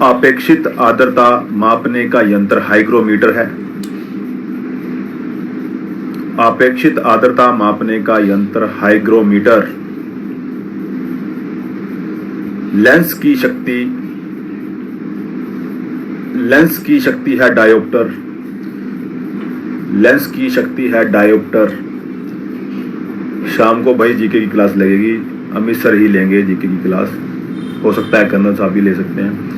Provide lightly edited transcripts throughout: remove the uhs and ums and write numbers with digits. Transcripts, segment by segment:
अपेक्षित आर्द्रता मापने का यंत्र हाइग्रोमीटर है। अपेक्षित आर्द्रता मापने का यंत्र हाइग्रोमीटर। लेंस की शक्ति है डायोप्टर। लेंस की शक्ति है डायोप्टर। शाम को भाई जीके की क्लास लगेगी, अमित सर ही लेंगे जीके की क्लास, हो सकता है कर्नल साहब भी ले सकते हैं।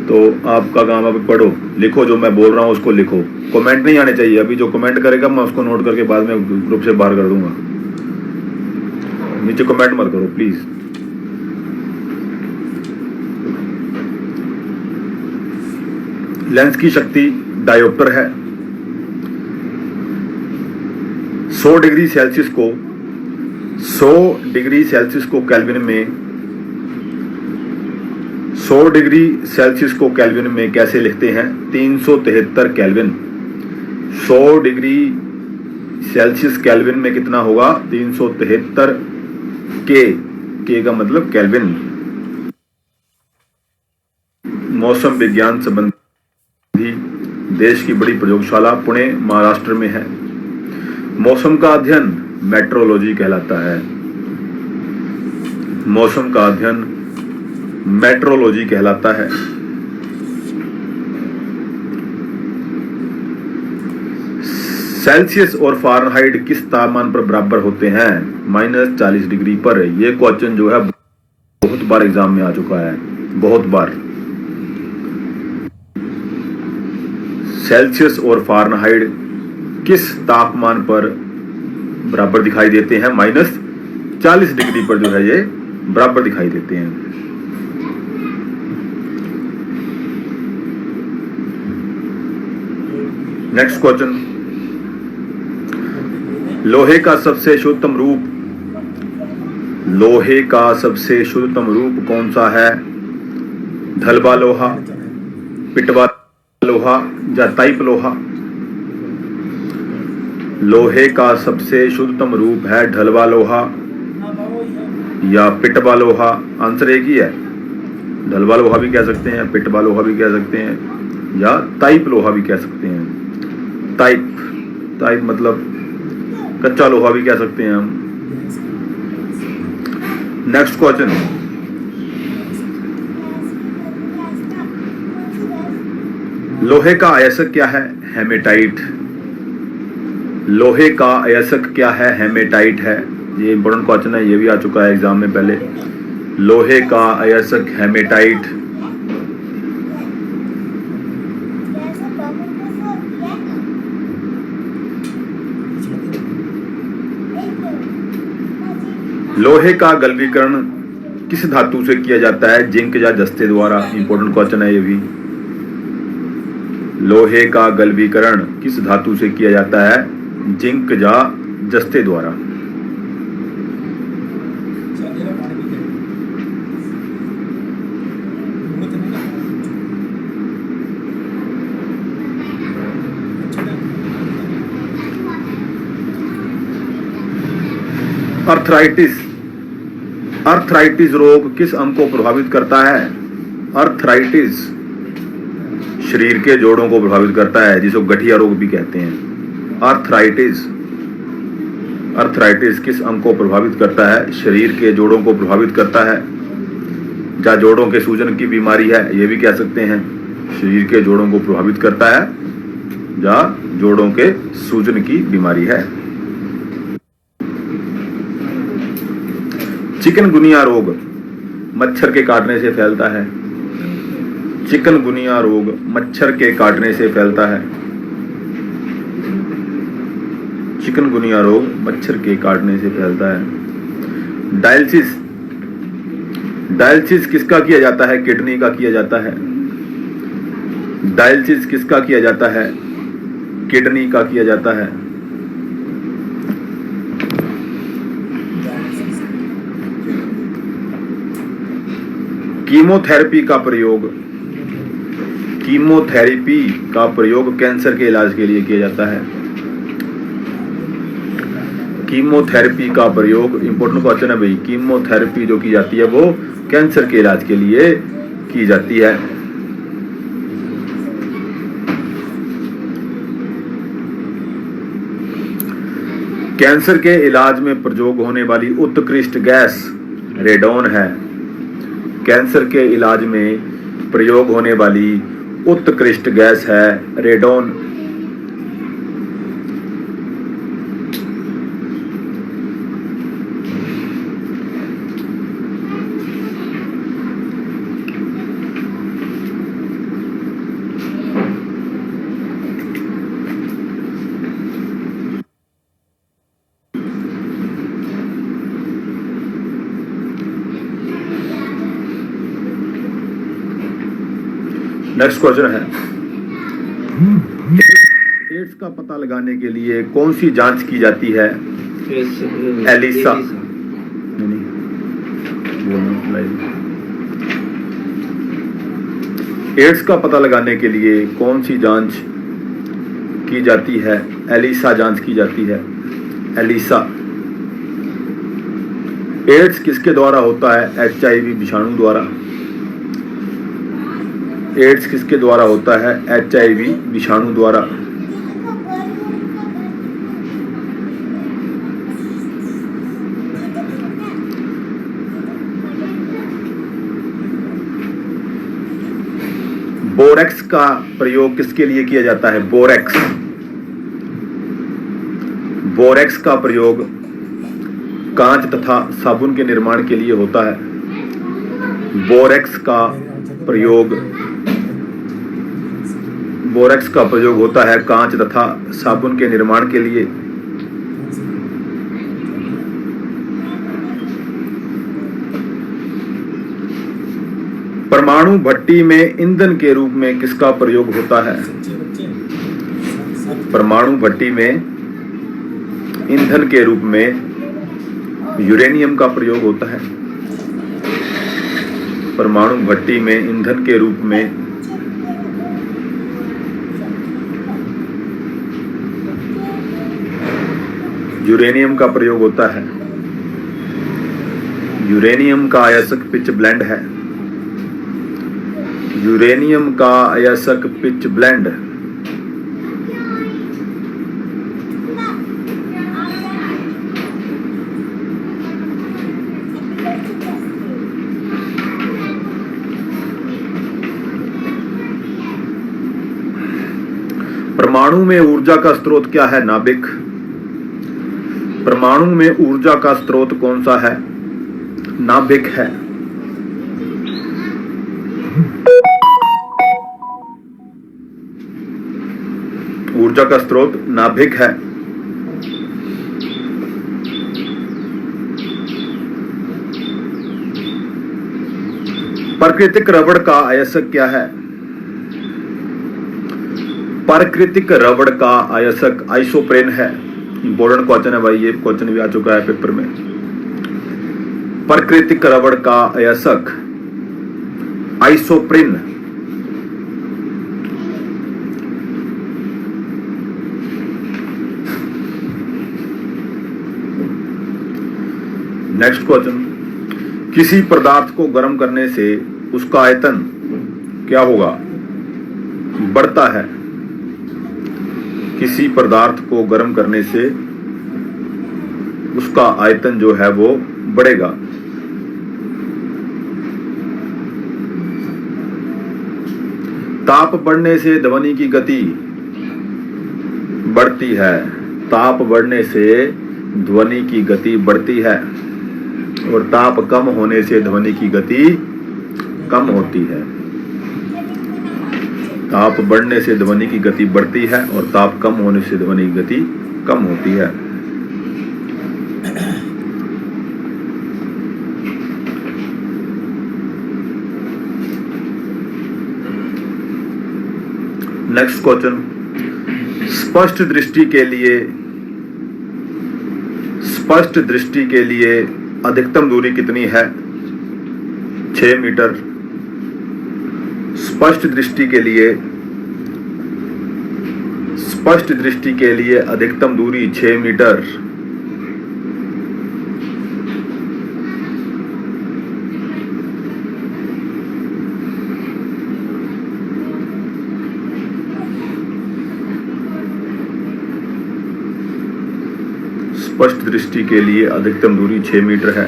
तो आपका काम अभी पढ़ो, लिखो, जो मैं बोल रहा हूँ उसको लिखो। कमेंट नहीं आने चाहिए, अभी जो कमेंट करेगा मैं उसको नोट करके बाद में ग्रुप से बाहर कर दूंगा। नीचे कमेंट मत करो प्लीज। लेंस की शक्ति डायोप्टर है। 100 डिग्री सेल्सियस को केल्विन में 100 डिग्री सेल्सियस को केल्विन में कैसे लिखते हैं? 373 केल्विन। 100 डिग्री सेल्सियस केल्विन में कितना होगा? 373 के का मतलब केल्विन। मौसम विज्ञान संबंधी देश की बड़ी प्रयोगशाला पुणे महाराष्ट्र में है। मौसम का अध्ययन मेट्रोलॉजी कहलाता है। मौसम का अध्ययन मेट्रोलॉजी कहलाता है। सेल्सियस और फ़ारेनहाइट किस तापमान पर बराबर होते हैं? -40 डिग्री पर। यह क्वेश्चन जो है बहुत बार एग्जाम में आ चुका है, बहुत बार। सेल्सियस और फ़ारेनहाइट किस तापमान पर बराबर दिखाई देते हैं? -40 डिग्री पर जो है ये बराबर दिखाई देते हैं। नेक्स्ट क्वेश्चन, लोहे का सबसे शुद्धतम रूप कौन सा है? ढलवा लोहा, पिटवा लोहा या ताइप लोहा? लोहे का सबसे शुद्धतम रूप है ढलवा लोहा या पिटवा लोहा। आंसर एक ही है, ढलवा लोहा भी कह सकते हैं, पिटवा लोहा भी कह सकते हैं, या ताइप लोहा भी कह सकते हैं। ताइप मतलब कच्चा लोहा भी कह सकते हैं हम। नेक्स्ट क्वेश्चन, लोहे का अयस्क क्या है? हेमेटाइट। लोहे का अयस्क क्या है? हेमेटाइट है। ये इंपॉर्टेंट क्वेश्चन है, ये भी आ चुका है एग्जाम में पहले। लोहे का अयस्क हेमेटाइट। लोहे का गलवीकरण किस धातु से किया जाता है? जिंक या जस्ते द्वारा। इंपॉर्टेंट क्वेश्चन है ये भी। लोहे का गलवीकरण किस धातु से किया जाता है? जिंक या जस्ते द्वारा। अर्थराइटिस रोग किस अंग को प्रभावित करता है? अर्थराइटिस शरीर के जोड़ों को प्रभावित करता है, जिसको गठिया रोग भी कहते हैं। अर्थराइटिस किस अंग को प्रभावित करता है? शरीर के जोड़ों को प्रभावित करता है। या जोड़ों के सूजन की बीमारी है, ये भी कह सकते हैं। शरीर के जोड़ों को प्रभावित करता है या जोड़ों के सूजन की बीमारी है। चिकनगुनिया रोग मच्छर के काटने से फैलता है। चिकनगुनिया रोग मच्छर के काटने से फैलता है। चिकनगुनिया रोग मच्छर के काटने से फैलता है। डायलिसिस किसका किया जाता है? किडनी का किया जाता है। डायलिसिस किसका किया जाता है? किडनी का किया जाता है। कीमोथेरेपी का प्रयोग कैंसर के इलाज के लिए किया जाता है। कीमोथेरेपी का प्रयोग, इंपॉर्टेंट क्वेश्चन है भाई। कीमोथेरेपी जो की जाती है वो कैंसर के इलाज के लिए की जाती है। कैंसर के इलाज में प्रयोग होने वाली उत्कृष्ट गैस रेडॉन है। कैंसर के इलाज में प्रयोग होने वाली उत्कृष्ट गैस है रेडॉन। नेक्स्ट क्वेश्चन है, एड्स का पता लगाने के लिए कौन सी जांच की जाती है? एलिसा। एड्स का पता लगाने के लिए कौन सी जांच की जाती है? एलिसा जांच की जाती है, एलिसा। एड्स किसके द्वारा होता है? HIV विषाणु द्वारा। एड्स किसके द्वारा होता है? HIV विषाणु द्वारा। बोरेक्स का प्रयोग किसके लिए किया जाता है? बोरेक्स। बोरेक्स का प्रयोग कांच तथा साबुन के निर्माण के लिए होता है। बोरेक्स का प्रयोग होता है कांच तथा साबुन के निर्माण के लिए। परमाणु भट्टी में ईंधन के रूप में किसका प्रयोग होता है? परमाणु भट्टी में ईंधन के रूप में यूरेनियम का प्रयोग होता है। परमाणु भट्टी में ईंधन के रूप में यूरेनियम का प्रयोग होता है। यूरेनियम का अयस्क पिच ब्लेंड है। यूरेनियम का अयस्क पिच ब्लेंड। परमाणु में ऊर्जा का स्रोत क्या है? नाभिक। परमाणु में ऊर्जा का स्रोत कौन सा है? नाभिक है। ऊर्जा का स्रोत नाभिक है। प्राकृतिक रबड़ का अयस्क क्या है? प्राकृतिक रबड़ का अयस्क आइसोप्रेन है। इंपॉर्टेंट क्वेश्चन है भाई, ये क्वेश्चन भी आ चुका है पेपर में। प्राकृतिक रबड़ का अयस्क आइसोप्रेन। नेक्स्ट क्वेश्चन, किसी पदार्थ को गर्म करने से उसका आयतन क्या होगा? बढ़ता है। किसी पदार्थ को गर्म करने से उसका आयतन जो है वो बढ़ेगा। ताप बढ़ने से ध्वनि की गति बढ़ती है। ताप बढ़ने से ध्वनि की गति बढ़ती है और ताप कम होने से ध्वनि की गति कम होती है। ताप बढ़ने से ध्वनि की गति बढ़ती है और ताप कम होने से ध्वनि की गति कम होती है। नेक्स्ट क्वेश्चन, स्पष्ट दृष्टि के लिए अधिकतम दूरी कितनी है? 6 मीटर। स्पष्ट दृष्टि के लिए अधिकतम दूरी 6 मीटर। अस्पष्ट दृष्टि के लिए अधिकतम दूरी 6 मीटर है।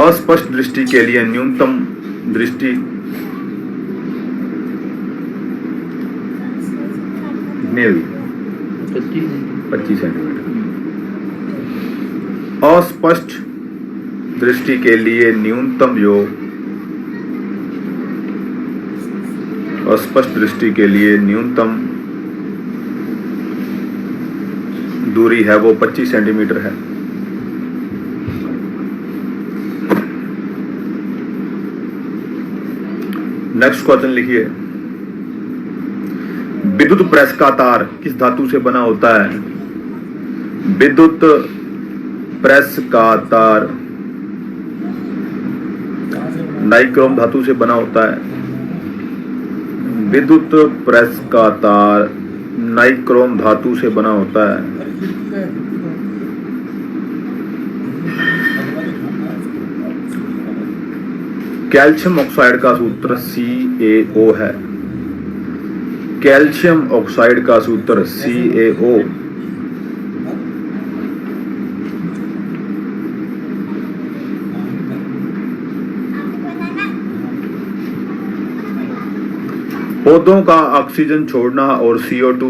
अस्पष्ट दृष्टि के लिए न्यूनतम दृष्टि कितनी हुई? 25 सेंटीमीटर। अस्पष्ट दृष्टि के लिए न्यूनतम जो अस्पष्ट दृष्टि के लिए न्यूनतम दूरी है वो 25 सेंटीमीटर है। नेक्स्ट क्वेश्चन लिखिए। विद्युत प्रेस का तार किस धातु से बना होता है? विद्युत प्रेस का तार नाइक्रोम धातु से बना होता है। विद्युत प्रेस का तार नाइक्रोम धातु से बना होता है। कैल्शियम ऑक्साइड का सूत्र CaO है। कैल्शियम ऑक्साइड का सूत्र CaO। पौधों का ऑक्सीजन छोड़ना और CO2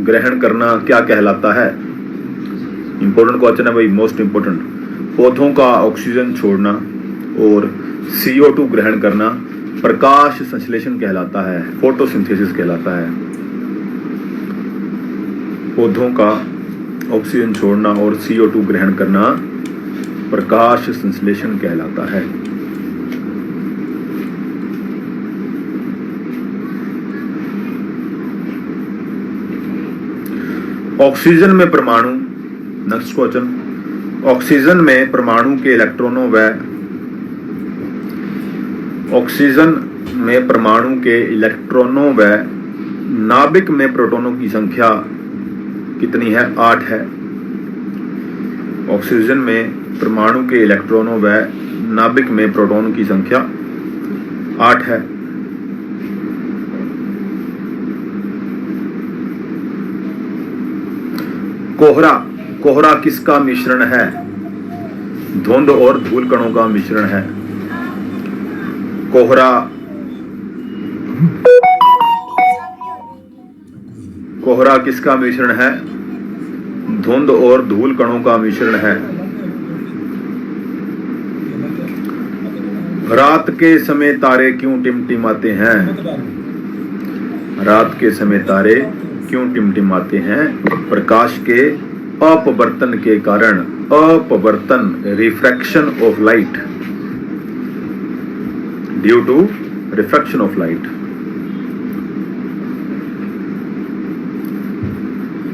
ग्रहण करना क्या कहलाता है? इंपॉर्टेंट क्वेश्चन है भाई, मोस्ट इंपॉर्टेंट। पौधों का ऑक्सीजन छोड़ना और CO2 ग्रहण करना प्रकाश संश्लेषण कहलाता है, फोटोसिंथेसिस कहलाता है। पौधों का ऑक्सीजन छोड़ना और CO2 ग्रहण करना प्रकाश संश्लेषण कहलाता है। ऑक्सीजन में परमाणु, नेक्स्ट क्वेश्चन, ऑक्सीजन में परमाणु के इलेक्ट्रॉनों व ऑक्सीजन में परमाणु के इलेक्ट्रॉनों व नाभिक में प्रोटॉनों की संख्या कितनी है? 8 है। ऑक्सीजन में परमाणु के इलेक्ट्रॉनों व नाभिक में प्रोटॉनों की संख्या 8 है। कोहरा, कोहरा किसका मिश्रण है? धुंध और धूल कणों का मिश्रण है। कोहरा, कोहरा किसका मिश्रण है? धुंध और धूल कणों का मिश्रण है। रात के समय तारे क्यों टिमटिमाते हैं? रात के समय तारे क्यों टिमटिमाते हैं? प्रकाश के अपवर्तन के कारण। अपवर्तन, refraction of light, due to refraction of light.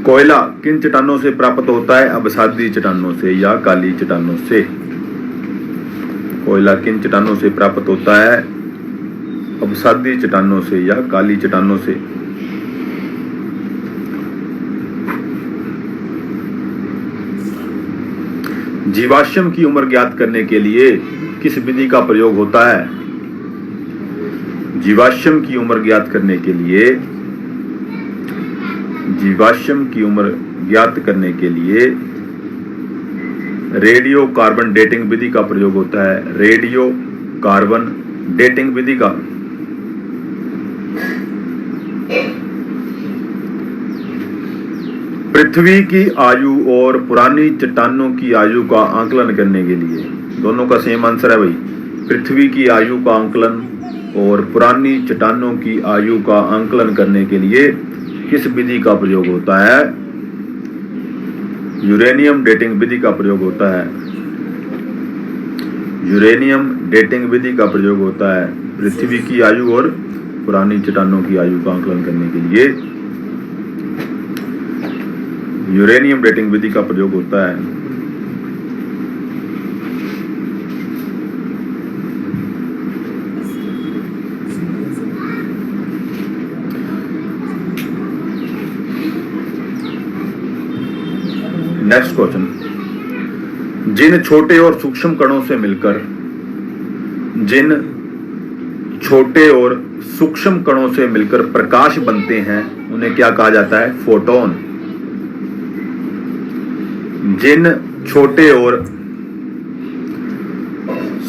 कोयला किन चट्टानों से प्राप्त होता है? अवसादी चट्टानों से या काली चट्टानों से। कोयला किन चट्टानों से प्राप्त होता है? अवसादी चट्टानों से या काली चट्टानों से। जीवाश्म की उम्र ज्ञात करने के लिए किस विधि का प्रयोग होता है? जीवाश्म की उम्र ज्ञात करने के लिए, जीवाश्म की उम्र ज्ञात करने के लिए रेडियो कार्बन डेटिंग विधि का प्रयोग होता है। रेडियो कार्बन डेटिंग विधि का। पृथ्वी की आयु और पुरानी चट्टानों की आयु का आंकलन करने के लिए, दोनों का सेम आंसर है भाई। पृथ्वी की आयु का आंकलन और पुरानी चट्टानों की आयु का आंकलन करने के लिए किस विधि का प्रयोग होता है? यूरेनियम डेटिंग विधि का प्रयोग होता है। यूरेनियम डेटिंग विधि का प्रयोग होता है पृथ्वी की आयु और पुरानी चट्टानों की आयु का आंकलन करने के लिए। यूरेनियम डेटिंग विधि का प्रयोग होता है। नेक्स्ट क्वेश्चन, जिन छोटे और सूक्ष्म कणों से मिलकर, जिन छोटे और सूक्ष्म कणों से मिलकर प्रकाश बनते हैं उन्हें क्या कहा जाता है? फोटोन। जिन छोटे और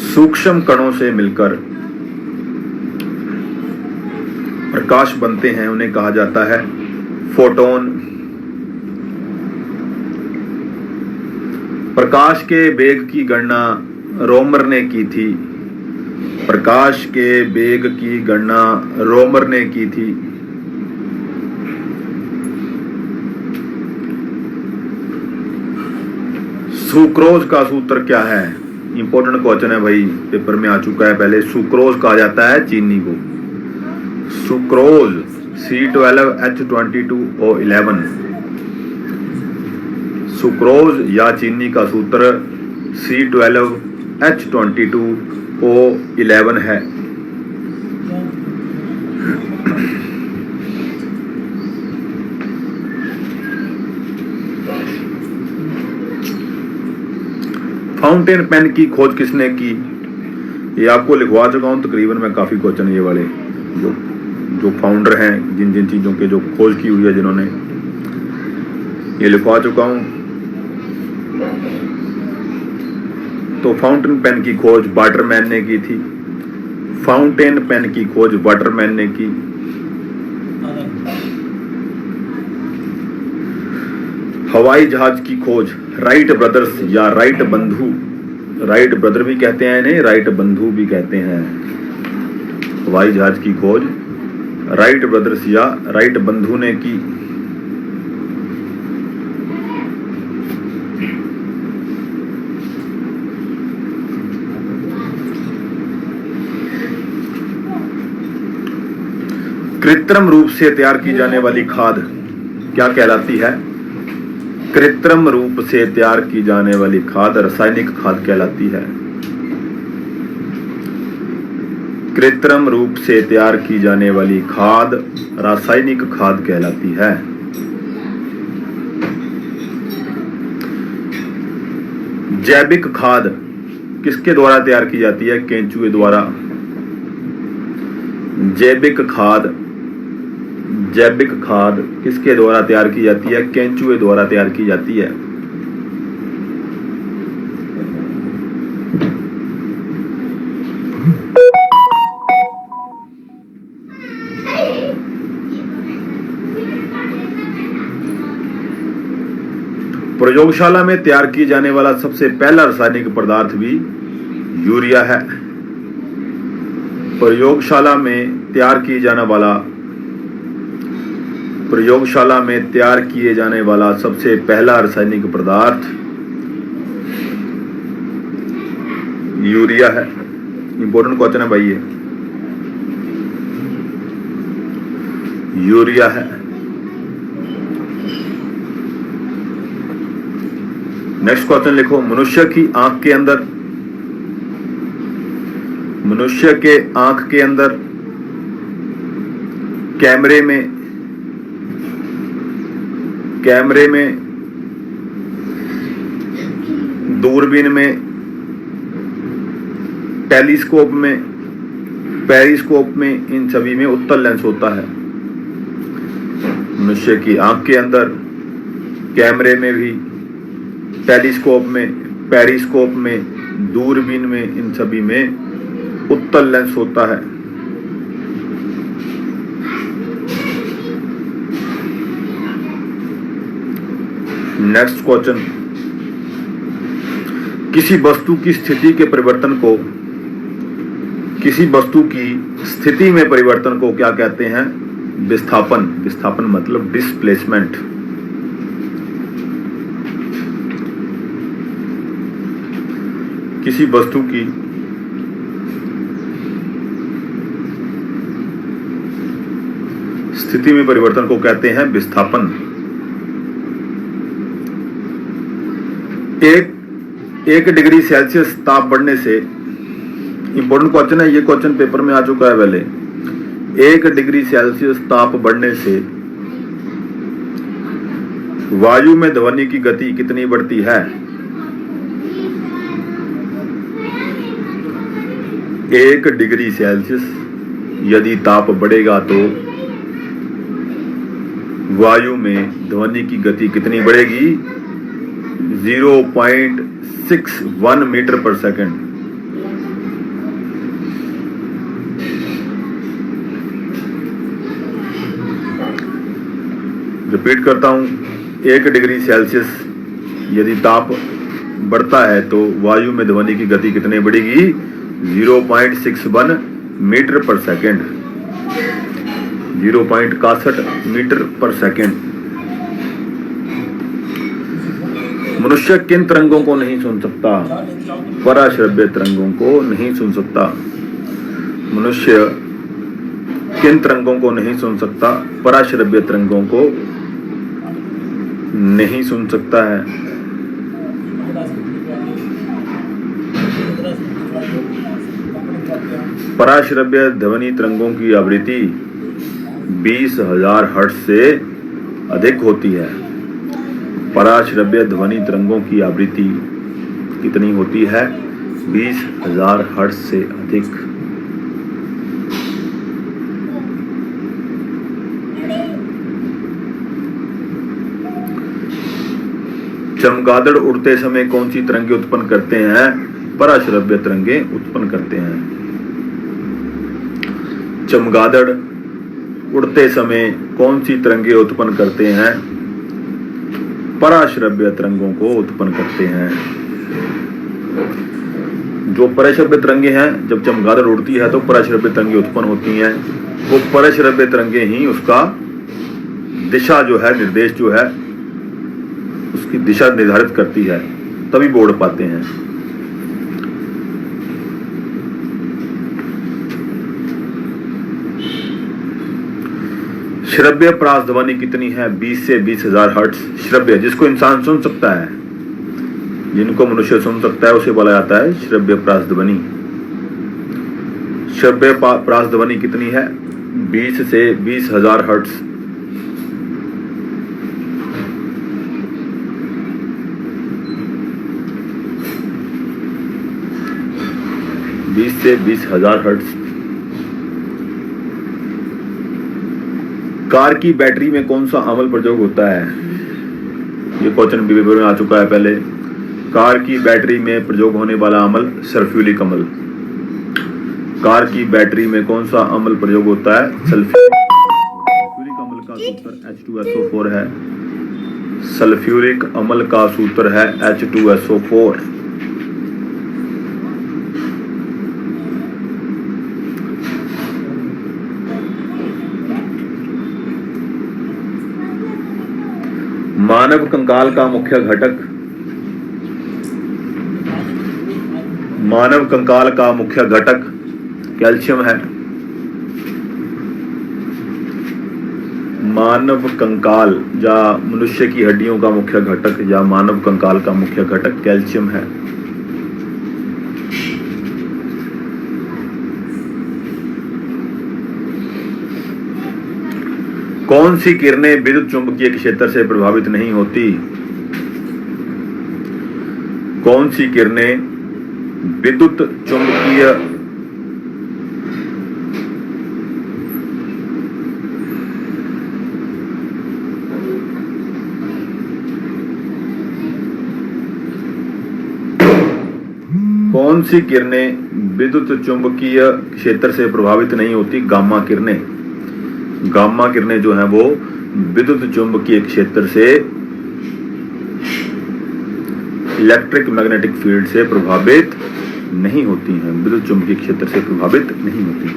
सूक्ष्म कणों से मिलकर प्रकाश बनते हैं उन्हें कहा जाता है फोटोन। प्रकाश के वेग की गणना रोमर ने की थी। प्रकाश के वेग की गणना रोमर ने की थी। सुक्रोज का सूत्र क्या है? इंपॉर्टेंट क्वेश्चन है भाई, पेपर में आ चुका है पहले। सुक्रोज कहा जाता है चीनी को। Sucrose C12H22O11। सुक्रोज या चीनी का सूत्र C12H22O11 है। फाउंटेन पेन की खोज किसने की? ये आपको लिखवा चुका हूं तकरीबन मैं, काफी क्वेश्चन ये वाले जो फाउंडर हैं, जिन जिन चीजों के जो खोज की हुई है जिन्होंने, ये लिखवा चुका हूं। तो फाउंटेन पेन की खोज वाटरमैन ने की थी। फाउंटेन पेन की खोज वाटरमैन ने की। हवाई जहाज की खोज राइट ब्रदर्स या राइट बंधु, राइट ब्रदर भी कहते हैं इन्हें, राइट बंधु भी कहते हैं। हवाई जहाज की खोज राइट ब्रदर्स या राइट बंधु ने की। कृत्रिम रूप से तैयार की जाने वाली खाद क्या कहलाती है? कृत्रिम रूप से तैयार की जाने वाली खाद रासायनिक खाद कहलाती है। कृत्रिम रूप से तैयार की जाने वाली खाद रासायनिक खाद कहलाती है। जैविक खाद किसके द्वारा तैयार की जाती है? केंचुए द्वारा। जैविक खाद किसके द्वारा तैयार की जाती है? केंचुए द्वारा तैयार की जाती है। प्रयोगशाला में तैयार की जाने वाला सबसे पहला रासायनिक पदार्थ भी यूरिया है। प्रयोगशाला में तैयार किए जाने वाला सबसे पहला रासायनिक पदार्थ यूरिया है। इंपॉर्टेंट क्वेश्चन है भाई ये, यूरिया है। नेक्स्ट क्वेश्चन लिखो। मनुष्य की आंख के अंदर कैमरे में दूरबीन में, टेलीस्कोप में, पेरिस्कोप में, इन सभी में उत्तल लेंस होता है। मनुष्य की आंख के अंदर, कैमरे में भी, टेलीस्कोप में, पेरिस्कोप में, दूरबीन में, इन सभी में उत्तल लेंस होता है। Next question. किसी वस्तु की स्थिति में परिवर्तन को क्या कहते हैं? विस्थापन। विस्थापन मतलब डिस्प्लेसमेंट। किसी वस्तु की स्थिति में परिवर्तन को कहते हैं विस्थापन। एक डिग्री सेल्सियस ताप बढ़ने से, इंपॉर्टेंट क्वेश्चन है ये, क्वेश्चन पेपर में आ चुका है पहले। 1 डिग्री सेल्सियस ताप बढ़ने से वायु में ध्वनि की गति कितनी बढ़ती है? 1 डिग्री सेल्सियस यदि ताप बढ़ेगा तो वायु में ध्वनि की गति कितनी बढ़ेगी? 0.61 मीटर पर सेकंड। रिपीट करता हूं, 1 डिग्री सेल्सियस यदि ताप बढ़ता है तो वायु में ध्वनि की गति कितनी बढ़ेगी? 0.61 मीटर पर सेकंड, 0.61 मीटर पर सेकंड। मनुष्य किन तरंगों को नहीं सुन सकता? पराश्रव्य तरंगों को नहीं सुन सकता। मनुष्य किन तरंगों को नहीं सुन सकता? पराश्रव्य तरंगों को नहीं सुन सकता है। पराश्रव्य ध्वनि तरंगों की आवृत्ति 20,000 हर्ट्ज से अधिक होती है। पराश्रव्य ध्वनि तरंगों की आवृत्ति कितनी होती है? 20,000 हर्ट्ज से अधिक। चमगादड़ उड़ते समय कौन सी तरंगे उत्पन्न करते हैं? पराश्रव्य तरंगे उत्पन्न करते हैं। चमगादड़ उड़ते समय कौन सी तरंगे उत्पन्न करते हैं? पराश्रव्य तरंगों को उत्पन्न करते हैं। जो पराश्रव्य तरंगे हैं, जब चमगादड़ उड़ती है तो पराश्रव्य तरंगे उत्पन्न होती हैं। वो पराश्रव्य तरंगे ही उसका दिशा जो है, निर्देश जो है, उसकी दिशा निर्धारित करती है, तभी वो उड़ पाते हैं। श्रव्य प्रासध्वनि कितनी है? 20 से 20,000 हर्ट्ज। श्रव्य जिसको इंसान सुन सकता है, जिनको मनुष्य सुन सकता है, उसे बोला जाता है श्रव्य प्रासध्वनि। श्रव्य प्रासध्वनि कितनी है? 20 से 20,000 हर्ट्ज। से 20,000 हर्ट्ज। कार की बैटरी में कौन सा अमल प्रयोग होता है? ये क्वेश्चन पेपर में आ चुका है पहले। कार की बैटरी में प्रयोग होने वाला अमल सल्फ्यूरिक अमल। कार की बैटरी में कौन सा अमल प्रयोग होता है? सल्फ्यूरिक अमल का सूत्र H2SO4 है। सल्फ्यूरिक अमल का सूत्र है H2SO4। मानव कंकाल का मुख्य घटक, मानव कंकाल का मुख्य घटक कैल्शियम है। मानव कंकाल या मनुष्य की हड्डियों का मुख्य घटक या मानव कंकाल का मुख्य घटक कैल्शियम है। कौन सी किरणें विद्युत चुंबकीय क्षेत्र से प्रभावित नहीं होती? कौन सी किरणें विद्युत चुंबकीय कौन सी किरणें विद्युत चुंबकीय क्षेत्र से प्रभावित नहीं होती? गामा किरणें। गामा किरणें जो हैं वो विद्युत चुंबकीय क्षेत्र से, इलेक्ट्रिक मैग्नेटिक फील्ड से प्रभावित नहीं होती हैं। विद्युत चुंबकीय क्षेत्र से प्रभावित नहीं होती।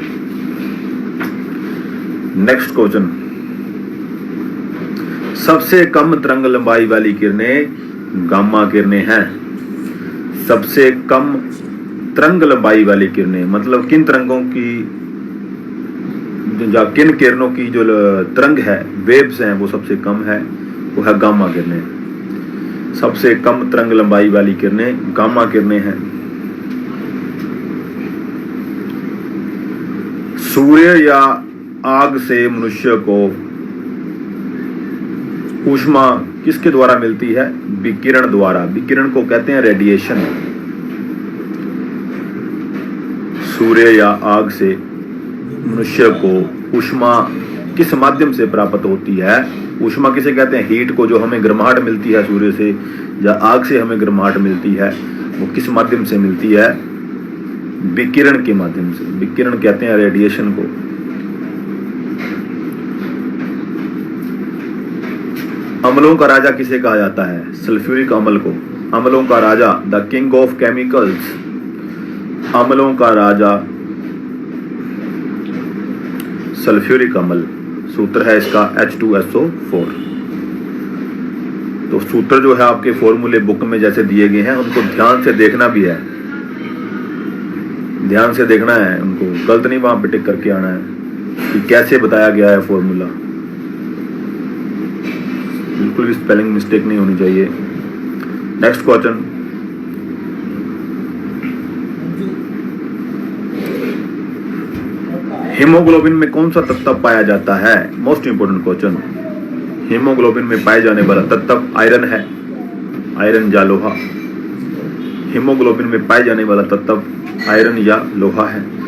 नेक्स्ट क्वेश्चन, सबसे कम तरंग लंबाई वाली किरणें गामा किरणें हैं। सबसे कम तरंग लंबाई वाली किरणें मतलब किन तरंगों की या किन किरणों की जो तरंग है, वेव्स हैं, वो सबसे कम है, वो है गामा किरणें। सबसे कम तरंग लंबाई वाली किरणें गामा किरणें हैं। सूर्य या आग से मनुष्य को ऊष्मा किसके द्वारा मिलती है? विकिरण द्वारा। विकिरण को कहते हैं रेडिएशन। सूर्य या आग से मनुष्य को ऊष्मा किस माध्यम से प्राप्त होती है? ऊष्मा किसे कहते हैं? हीट को, जो हमें गर्माहट मिलती है सूर्य से या आग से हमें गर्माहट मिलती है, वो किस माध्यम से मिलती है? विकिरण के माध्यम से। विकिरण कहते हैं रेडिएशन को। अम्लों का राजा किसे कहा जाता है? सल्फ्यूरिक अम्ल को। अम्लों का राजा, द किंग ऑफ केमिकल्स। अम्लों का राजा सल्फ्यूरिक अम्ल। सूत्र है इसका H2SO4। तो सूत्र जो है आपके फॉर्मूले बुक में जैसे दिए गए हैं, उनको ध्यान से देखना भी है, ध्यान से देखना है उनको, गलत नहीं वहां पे टिक करके आना है कि कैसे बताया गया है फॉर्मूला। बिल्कुल भी स्पेलिंग मिस्टेक नहीं होनी चाहिए। नेक्स्ट क्वेश्चन, हीमोग्लोबिन में कौन सा तत्व पाया जाता है? Most important question. हीमोग्लोबिन में पाए जाने वाला तत्व आयरन है, आयरन या लोहा। हीमोग्लोबिन में पाए जाने वाला तत्व आयरन या लोहा है।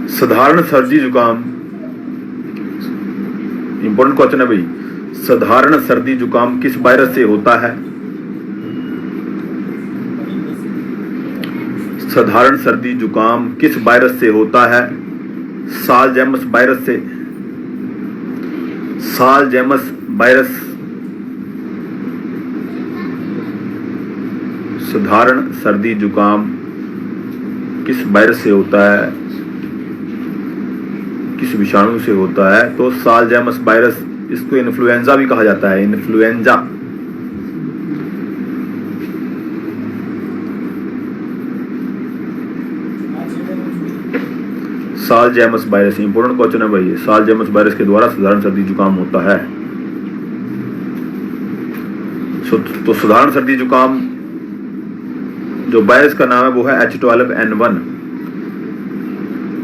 साधारण सर्दी जुकाम, इंपॉर्टेंट क्वेश्चन है भाई। साधारण सर्दी जुकाम किस वायरस से होता है? साधारण सर्दी जुकाम किस वायरस से होता है? साल जेमस वायरस से। साल जेमस वायरस। साधारण सर्दी जुकाम किस वायरस से होता है? किस विषाणु से होता है? तो साल जेमस वायरस। इसको इन्फ्लुएंजा भी कहा जाता है, इन्फ्लुएंजा। साल जेमस वायरस इंपोर्टेंट क्वेश्चन है भाई। साल जेमस वायरस के द्वारा साधारण सर्दी जुकाम होता है। तो साधारण सर्दी जुकाम जो वायरस का नाम है वो है H12N1।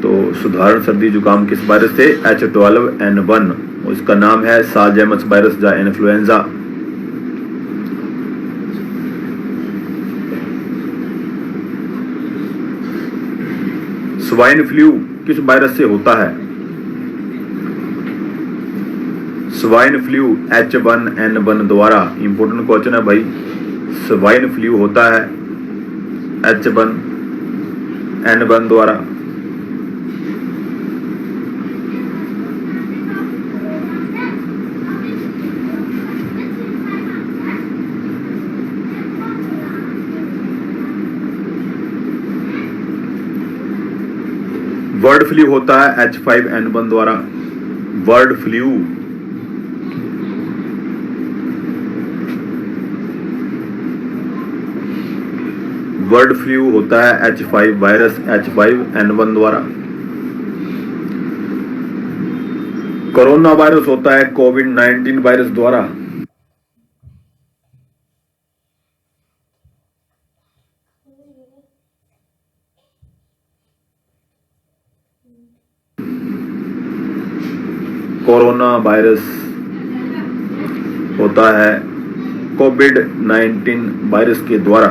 तो साधारण सर्दी जुकाम किस वायरस से? H12N1। इसका नाम है साल जेमस वायरस या इन्फ्लुएंजा। स्वाइन फ्लू किस वायरस से होता है? स्वाइन फ्लू H1N1 द्वारा। इंपोर्टेंट क्वेश्चन है भाई। स्वाइन फ्लू होता है H1N1 द्वारा। बर्ड फ्लू होता है H5N1 द्वारा। Bird flu. बर्ड फ्लू होता है H5 वायरस H5N1 द्वारा। कोरोना वायरस होता है कोविड-19 वायरस द्वारा। कोरोना वायरस होता है कोविड-19 वायरस के द्वारा।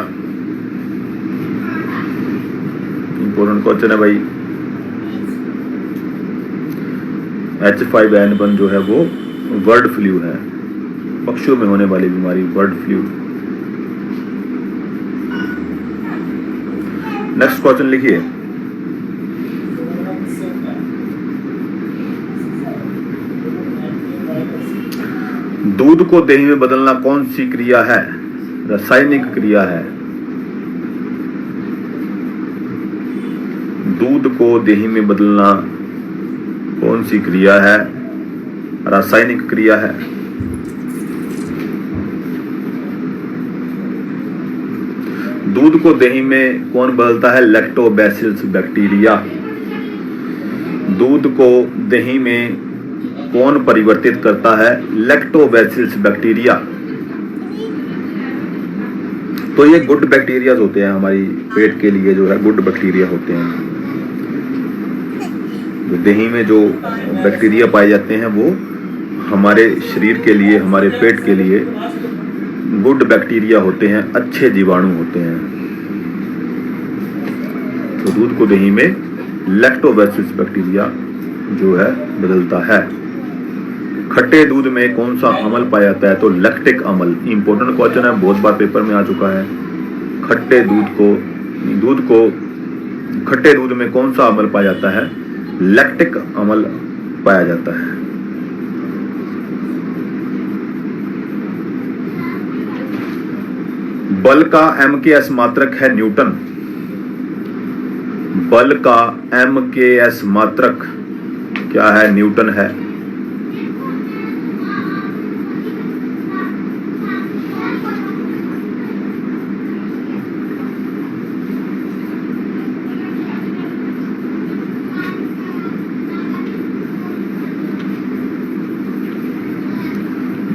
इंपॉर्टेंट क्वेश्चन है भाई। H5N1 जो है वो बर्ड फ्लू है, पक्षियों में होने वाली बीमारी बर्ड फ्लू। नेक्स्ट क्वेश्चन लिखिए। दूध को दही में बदलना कौन सी क्रिया है? रासायनिक क्रिया है। दूध को दही में बदलना कौन सी क्रिया है? रासायनिक क्रिया है। दूध को दही में कौन बदलता है? Lactobacillus bacteria. दूध को दही में कौन परिवर्तित करता है? Lactobacillus bacteria. तो ये गुड बैक्टीरिया होते हैं, हमारी पेट के लिए जो है गुड बैक्टीरिया होते हैं। जो दही में जो बैक्टीरिया पाए जाते हैं वो हमारे शरीर के लिए, हमारे पेट के लिए गुड बैक्टीरिया होते हैं, अच्छे जीवाणु होते हैं। तो दूध को दही में लैक्टोबैसिलस बैक्टीरिया जो है बदलता है। खट्टे दूध में कौन सा अम्ल पाया जाता है? तो लैक्टिक अम्ल। इंपॉर्टेंट क्वेश्चन है, बहुत बार पेपर में आ चुका है। खट्टे दूध को खट्टे दूध में कौन सा अम्ल पाया जाता है? लैक्टिक अम्ल पाया जाता है। बल का MKS मात्रक है न्यूटन। बल का MKS मात्रक क्या है? न्यूटन है।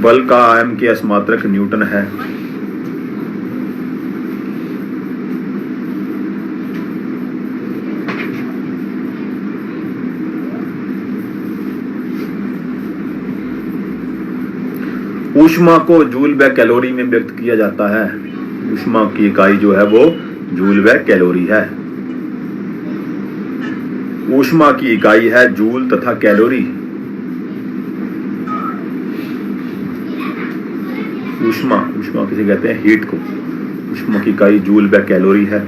बल का MKS मात्रक न्यूटन है। ऊष्मा को जूल व कैलोरी में व्यक्त किया जाता है। ऊष्मा की इकाई जो है वो जूल व कैलोरी है। ऊष्मा की इकाई है जूल तथा कैलोरी। ऊष्मा किसे कहते हैं? हीट को। ऊष्मा की इकाई जूल व कैलोरी है।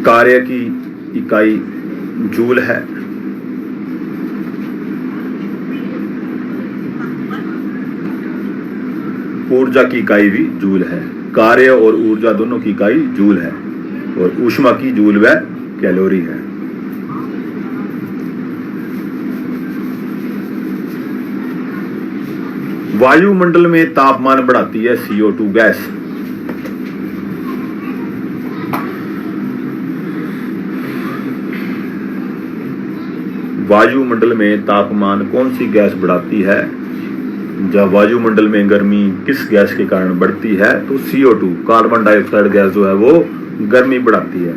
कार्य की इकाई जूल है। ऊर्जा की इकाई भी जूल है। कार्य और ऊर्जा दोनों की इकाई जूल है और ऊष्मा की जूल व कैलोरी है। वायुमंडल में तापमान बढ़ाती है CO2 गैस। वायुमंडल में तापमान कौन सी गैस बढ़ाती है? जब वायुमंडल में गर्मी किस गैस के कारण बढ़ती है? तो CO2 कार्बन डाइऑक्साइड गैस जो है वो गर्मी बढ़ाती है।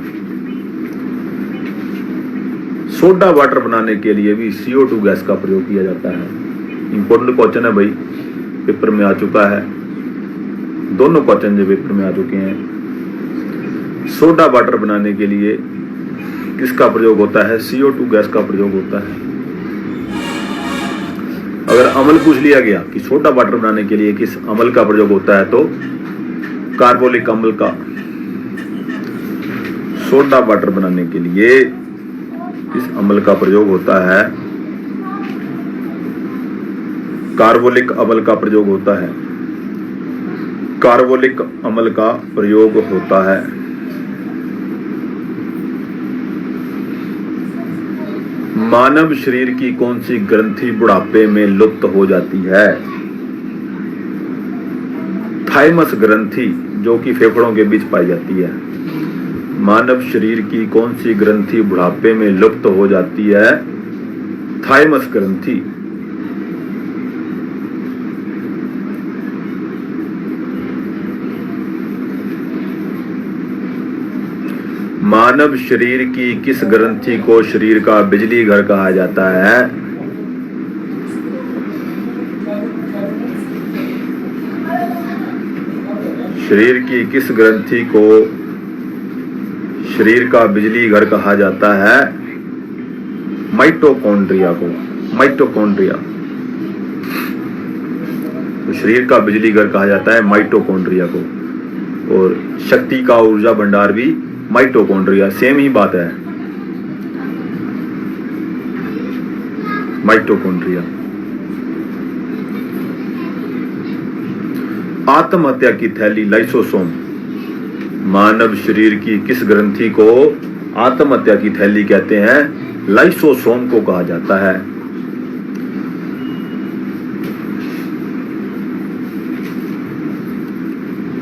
सोडा वाटर बनाने के लिए भी CO2 गैस का प्रयोग किया जाता है। इंपॉर्टेंट क्वेश्चन है भाई, पेपर में आ चुका है। दोनों क्वेश्चन जो पेपर में आ चुके हैं। सोडा वाटर बनाने के लिए किसका प्रयोग होता है? CO2 गैस का प्रयोग होता है। अगर अम्ल पूछ लिया गया कि सोडा वाटर बनाने के लिए किस अम्ल का प्रयोग होता है तो कार्बोलिक अम्ल का। सोडा वाटर बनाने के लिए किस अम्ल का प्रयोग होता है? कार्बोलिक अम्ल का प्रयोग होता है। कार्बोलिक अम्ल का प्रयोग होता है। मानव शरीर की कौन सी ग्रंथि बुढ़ापे में लुप्त हो जाती है? थाइमस ग्रंथि, जो कि फेफड़ों के बीच पाई जाती है। मानव शरीर की कौन सी ग्रंथि बुढ़ापे में लुप्त हो जाती है? थाइमस ग्रंथि। मानव शरीर की किस ग्रंथि को शरीर का बिजली घर कहा जाता है? शरीर की किस ग्रंथि को शरीर का बिजली घर कहा जाता है? माइटोकॉन्ड्रिया को। माइटोकॉन्ड्रिया तो शरीर का बिजली घर कहा जाता है माइटोकॉन्ड्रिया को। और शक्ति का ऊर्जा भंडार भी माइटोकॉन्ड्रिया, सेम ही बात है। माइटोकॉन्ड्रिया। आत्महत्या की थैली लाइसोसोम। मानव शरीर की किस ग्रंथि को आत्महत्या की थैली कहते हैं? लाइसोसोम को कहा जाता है।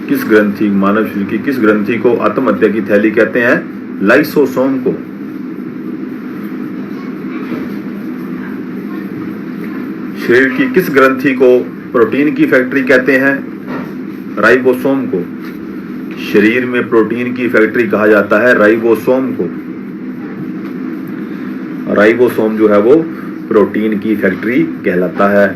किस ग्रंथि, मानव शरीर की किस ग्रंथि को आत्महत्या की थैली कहते हैं? लाइसोसोम को। शरीर की किस ग्रंथि को प्रोटीन की फैक्ट्री कहते हैं? राइबोसोम को। शरीर में प्रोटीन की फैक्ट्री कहा जाता है राइबोसोम को। राइबोसोम जो है वो प्रोटीन की फैक्ट्री कहलाता है।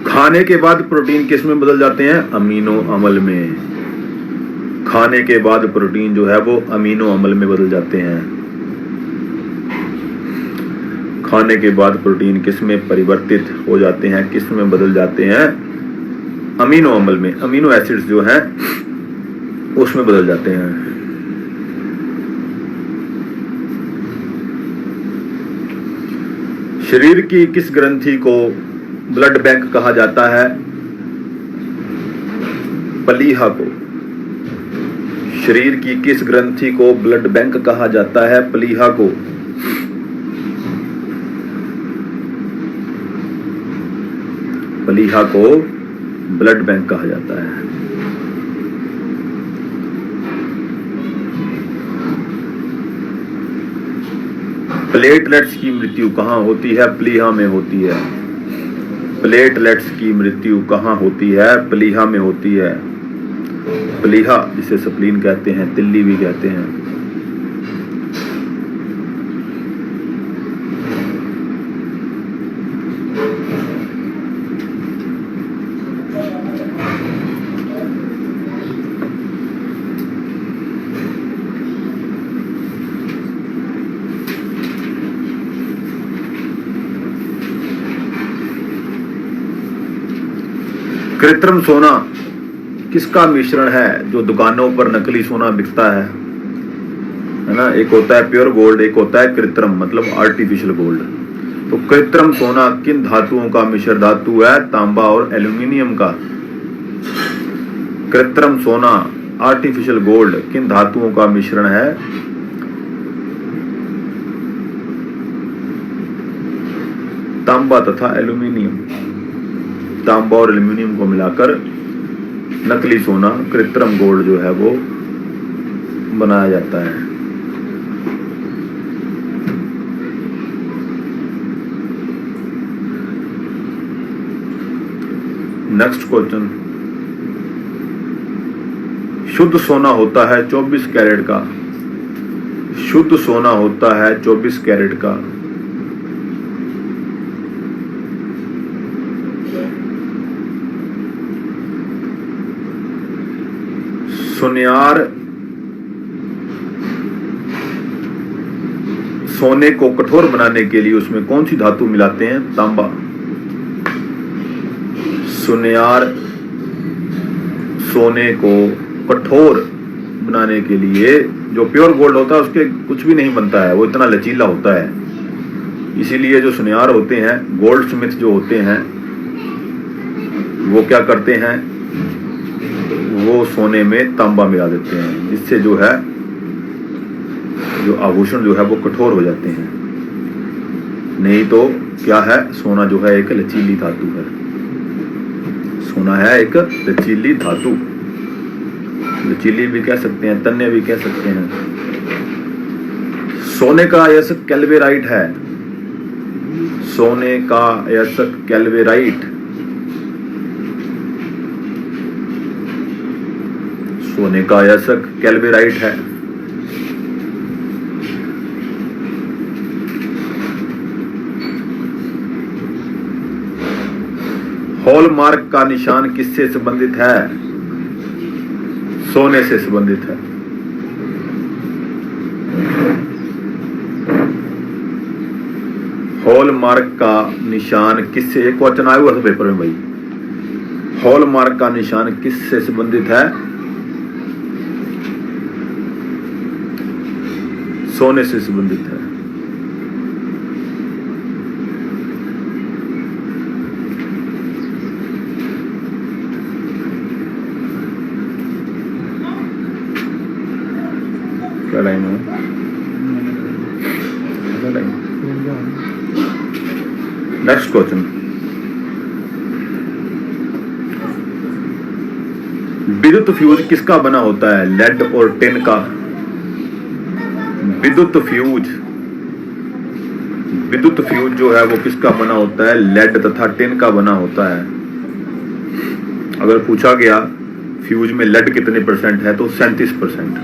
खाने के बाद प्रोटीन किस में बदल जाते हैं? अमीनो अम्ल में। खाने के बाद प्रोटीन जो है वो अमीनो अम्ल में बदल जाते हैं। खाने के बाद प्रोटीन किस में परिवर्तित हो जाते हैं? किस में बदल जाते हैं? अमीनो अम्ल में। अमीनो एसिड्स जो हैं उसमें बदल जाते हैं। शरीर की किस ग्रंथि को ब्लड बैंक कहा जाता है? प्लीहा को। शरीर की किस ग्रंथि को ब्लड बैंक कहा जाता है? प्लीहा को। प्लीहा को ब्लड बैंक कहा जाता है। प्लेटलेट्स की मृत्यु कहां होती है? प्लीहा में होती है। प्लेटलेट्स की मृत्यु कहां होती है? प्लीहा में होती है। प्लीहा जिसे स्प्लीन कहते हैं, तिल्ली भी कहते हैं। कृत्रिम सोना किसका मिश्रण है जो दुकानों पर नकली सोना बिकता है ना? एक होता है प्योर गोल्ड, एक होता है कृत्रिम मतलब आर्टिफिशियल गोल्ड। तो कृत्रिम सोना किन धातुओं का मिश्र धातु है? तांबा और एल्यूमिनियम का। कृत्रिम सोना आर्टिफिशियल गोल्ड किन धातुओं का मिश्रण है? तांबा तथा एल्यूमिनियम। तांबा और एल्यूमिनियम को मिलाकर नकली सोना कृत्रिम गोल्ड जो है वो बनाया जाता है। नेक्स्ट क्वेश्चन, शुद्ध सोना होता है 24 कैरेट का। शुद्ध सोना होता है 24 कैरेट का। सुनियार सोने को कठोर बनाने के लिए उसमें कौन सी धातु मिलाते हैं? तांबा। सुनियार सोने को कठोर बनाने के लिए, जो प्योर गोल्ड होता है उसके कुछ भी नहीं बनता है, वो इतना लचीला होता है। इसीलिए जो सुनियार होते हैं, गोल्ड स्मिथ जो होते हैं, वो क्या करते हैं? वो सोने में तांबा मिला देते हैं, जिससे जो है जो आभूषण जो है वो कठोर हो जाते हैं। नहीं तो क्या है? सोना जो है एक लचीली धातु है। सोना है एक लचीली धातु। लचीली भी कह सकते हैं, तन्य भी कह सकते हैं। सोने का अयस्क कैल्वेराइट है। सोने का अयस्क कैल्वेराइट। सोने का अयस्क कैल्वेराइट है। हॉलमार्क का निशान किससे संबंधित है? सोने से संबंधित है। हॉलमार्क का निशान किससे, एक क्वेश्चन आया हुआ था पेपर में भाई, हॉलमार्क का निशान किससे संबंधित है? सोने से संबंधित है। क्या लाइन है? नेक्स्ट क्वेश्चन, विद्युत फ्यूज किसका बना होता है? लेड और टिन का। विद्युत फ्यूज विद्युत फ्यूज जो है वो किसका बना होता है? लेड तथा टिन का बना होता है। अगर पूछा गया फ्यूज में लेड कितने परसेंट है तो 37%।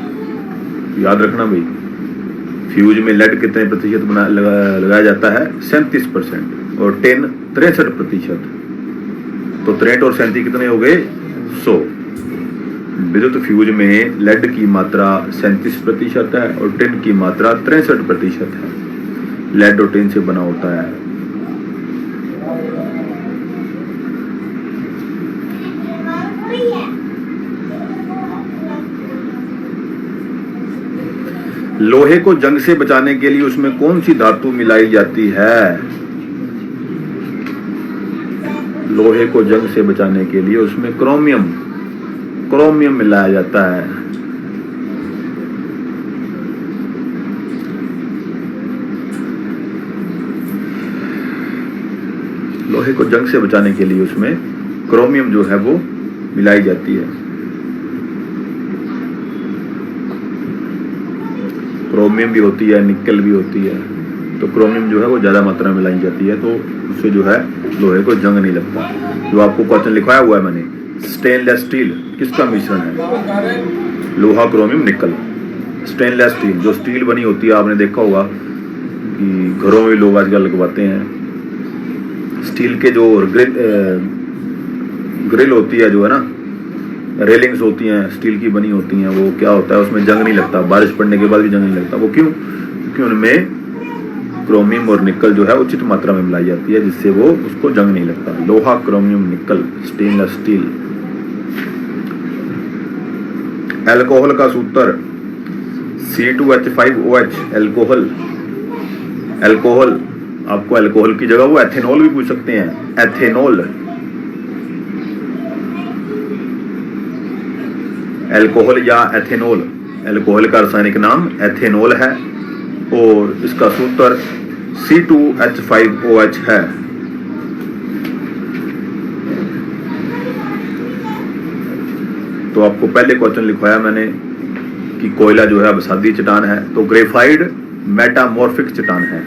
याद रखना भाई, फ्यूज में लेड कितने प्रतिशत लगाया जाता है? 37%। और टिन 63%। तो 63 और 37 कितने हो गए? 100। विद्युत फ्यूज में लेड की मात्रा 37% है और टिन की मात्रा 63% है। लेड और टिन से बना होता है। लोहे को जंग से बचाने के लिए उसमें कौन सी धातु मिलाई जाती है? लोहे को जंग से बचाने के लिए उसमें क्रोमियम मिलाया जाता है। लोहे को जंग से बचाने के लिए उसमें क्रोमियम जो है वो मिलाई जाती है। क्रोमियम भी होती है, निकल भी होती है। तो क्रोमियम जो है वो ज्यादा मात्रा में मिलाई जाती है, तो उससे जो है लोहे को जंग नहीं लगता। जो आपको क्वेश्चन लिखवाया हुआ है मैंने, स्टेनलेस स्टील किसका मिश्रण है? लोहा, क्रोमियम, निकल। स्टेनलेस स्टील जो स्टील बनी होती है, आपने देखा होगा कि घरों में लोग आजकल लगवाते हैं। स्टील के जो ग्रिल होती है, जो है ना, रेलिंग्स होती हैं, स्टील की बनी होती हैं, वो क्या होता है, उसमें जंग नहीं लगता। बारिश पड़ने के बाद भी जंग नहीं लगता। वो क्यों? क्योंकि उनमें क्रोमियम और निकल जो है उचित मात्रा में मिलाई जाती है, जिससे वो उसको जंग नहीं लगता। लोहा, क्रोमियम, निकल, स्टेनलेस स्टील। अल्कोहल का सूत्र C2H5OH। अल्कोहल आपको अल्कोहल की जगह वो एथेनॉल भी पूछ सकते हैं। एथेनॉल, अल्कोहल या एथेनॉल। अल्कोहल का रासायनिक नाम एथेनॉल है और इसका सूत्र C2H5OH है। तो आपको पहले क्वेश्चन लिखवाया मैंने कि कोयला जो है अवसादी चट्टान है, तो ग्रेफाइड मेटामॉर्फिक चट्टान है।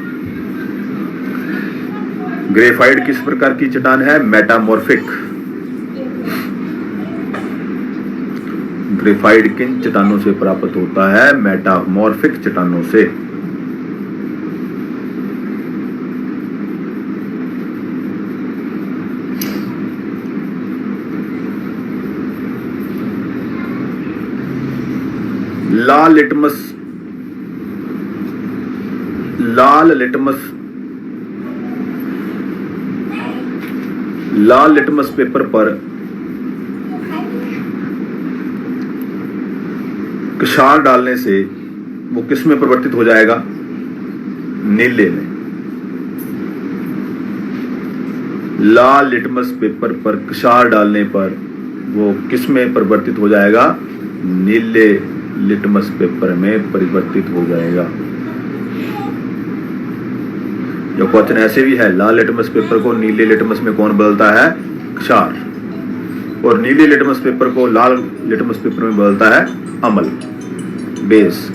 ग्रेफाइड किस प्रकार की चट्टान है? मेटामॉर्फिक। ग्रेफाइड किन चट्टानों से प्राप्त होता है? मेटामॉर्फिक चट्टानों से। लाल लिटमस पेपर पर क्षार डालने से वो किस में परिवर्तित हो जाएगा? नीले में। लाल लिटमस पेपर पर क्षार डालने पर वो किस में परिवर्तित हो जाएगा? नीले लिटमस पेपर में परिवर्तित हो जाएगा। जो क्वेश्चन ऐसे भी है, लाल लिटमस पेपर को नीले लिटमस में कौन बदलता है? क्षार। और नीले लिटमस पेपर को लाल लिटमस पेपर में बदलता है अम्ल, बेस।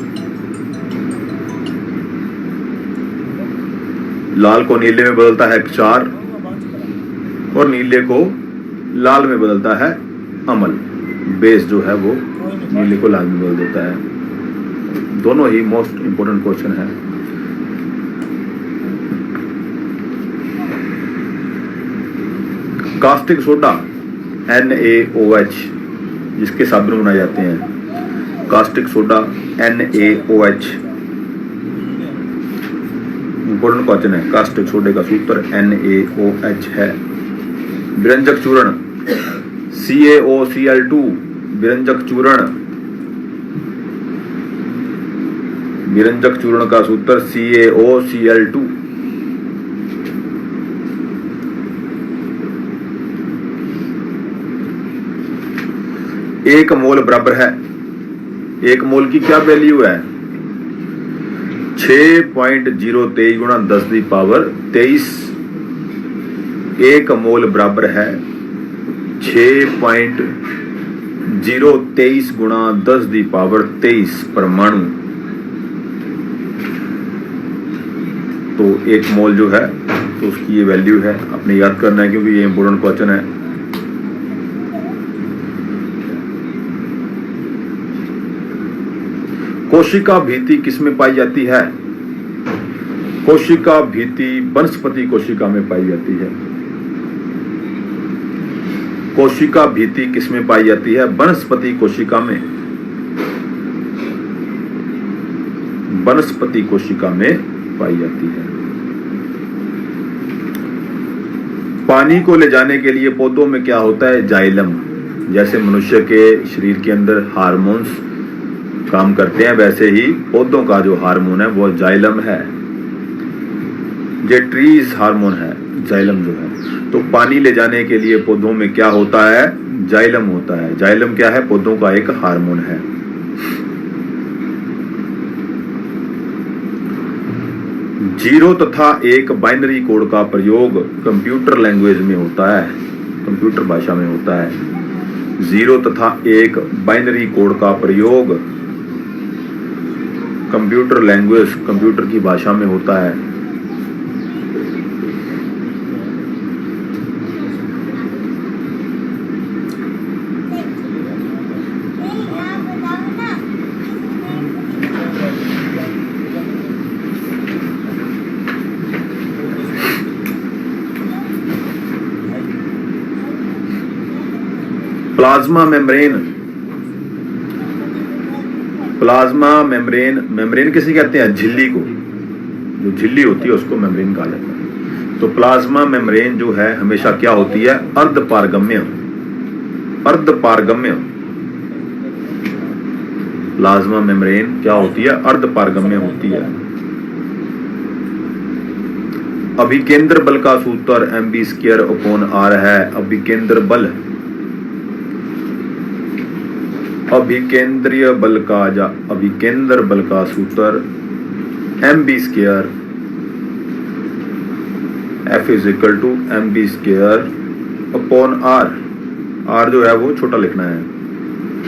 लाल को नीले में बदलता है क्षार और नीले को लाल में बदलता है अम्ल। बेस जो है वो नीले को लाल में बदल देता है। दोनों ही मोस्ट इंपोर्टेंट क्वेश्चन है। कास्टिक सोडा NaOH जिसके साबुन बनाए जाते हैं। Caustic soda NaOH important question है। कास्टिक सोडे का सूत्र NaOH है। विरंजक चूर्ण CaOCl2। विरंजक चूर्ण का सूत्र CaOCl2। एक मोल बराबर है, एक मोल की क्या वैल्यू है? 6.023 गुणा 10⁻23। एक मोल बराबर है 6.023 गुणा 10⁻23 परमाणु। तो 1 मोल जो है तो उसकी ये वैल्यू है, आपने याद करना है क्योंकि ये इंपॉर्टेंट क्वेश्चन है। कोशिका भित्ति किसमें पाई जाती है? कोशिका भित्ति वनस्पति कोशिका में पाई जाती है। कोशिका भित्ति किसमें पाई जाती है? वनस्पति कोशिका में। वनस्पति कोशिका में पाई जाती है। पानी को ले जाने के लिए पौधों में क्या होता है? जाइलम। जैसे मनुष्य के शरीर के अंदर हार्मोन्स काम करते हैं, वैसे ही पौधों का जो हार्मोन है वो जाइलम है। ये ट्रीज हार्मोन है, जाइलम जो है। तो पानी ले जाने के लिए पौधों में क्या होता है? जाइलम होता है। जाइलम क्या है? पौधों का एक हार्मोन है। जीरो तथा 1 बाइनरी कोड का प्रयोग कंप्यूटर लैंग्वेज में होता है, कंप्यूटर भाषा में होता है। 0 तथा 1 बाइनरी कोड का प्रयोग कंप्यूटर लैंग्वेज, कंप्यूटर की भाषा में होता है। Plasma membrane. Plasma membrane, membrane किसे कहते हैं? झिल्ली को, जो झिल्ली होती है उसको मेम्ब्रेन कहा जाता है। तो प्लाज्मा मेम्ब्रेन जो है हमेशा क्या होती है? अर्धपारगम्य। अर्धपारगम्य। प्लाज्मा मेम्ब्रेन क्या होती है? अर्धपारगम्य होती है। अभिकेंद्र बल का सूत्र mv²/r है। अभिकेंद्र बल, अभिकेंद्रीय बल का या अभिकेंद्र बल का सूत्र mv², F = mv²/r। r जो है वो छोटा लिखना है,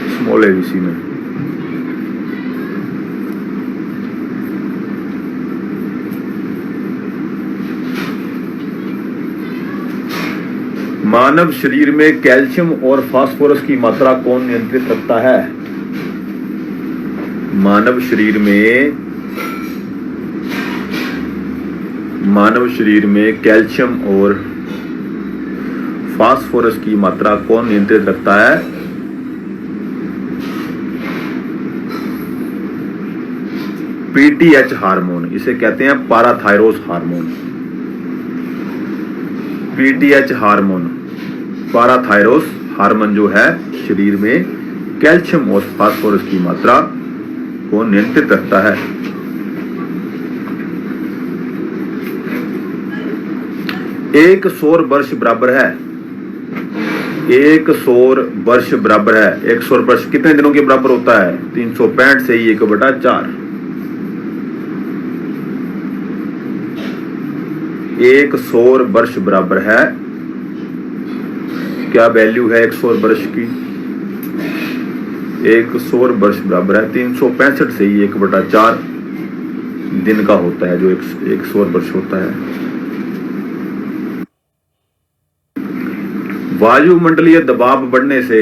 स्मॉल abc में। मानव शरीर में कैल्शियम और फास्फोरस की मात्रा कौन नियंत्रित रखता है? मानव शरीर में कैल्शियम और फास्फोरस की मात्रा कौन नियंत्रित रखता है? पीटीएच हार्मोन, इसे कहते हैं पाराथायरोस हार्मोन। पीटीएच हार्मोन, पाराथायरोस हार्मोन जो है शरीर में कैल्शियम और फास्फोरस की मात्रा को नियंत्रित रखता है। एक सौर वर्ष बराबर है, 1 सौर वर्ष बराबर है। 1 सौर वर्ष कितने दिनों के बराबर होता है? 365 से ही 1/4। 1 सौर वर्ष बराबर है, क्या वैल्यू है 1 सौर वर्ष की? 1 सौर वर्ष बराबर है 365 से ही 1/4 दिन का होता है, जो 1 सौर वर्ष होता है। वायुमंडलीय दबाव बढ़ने से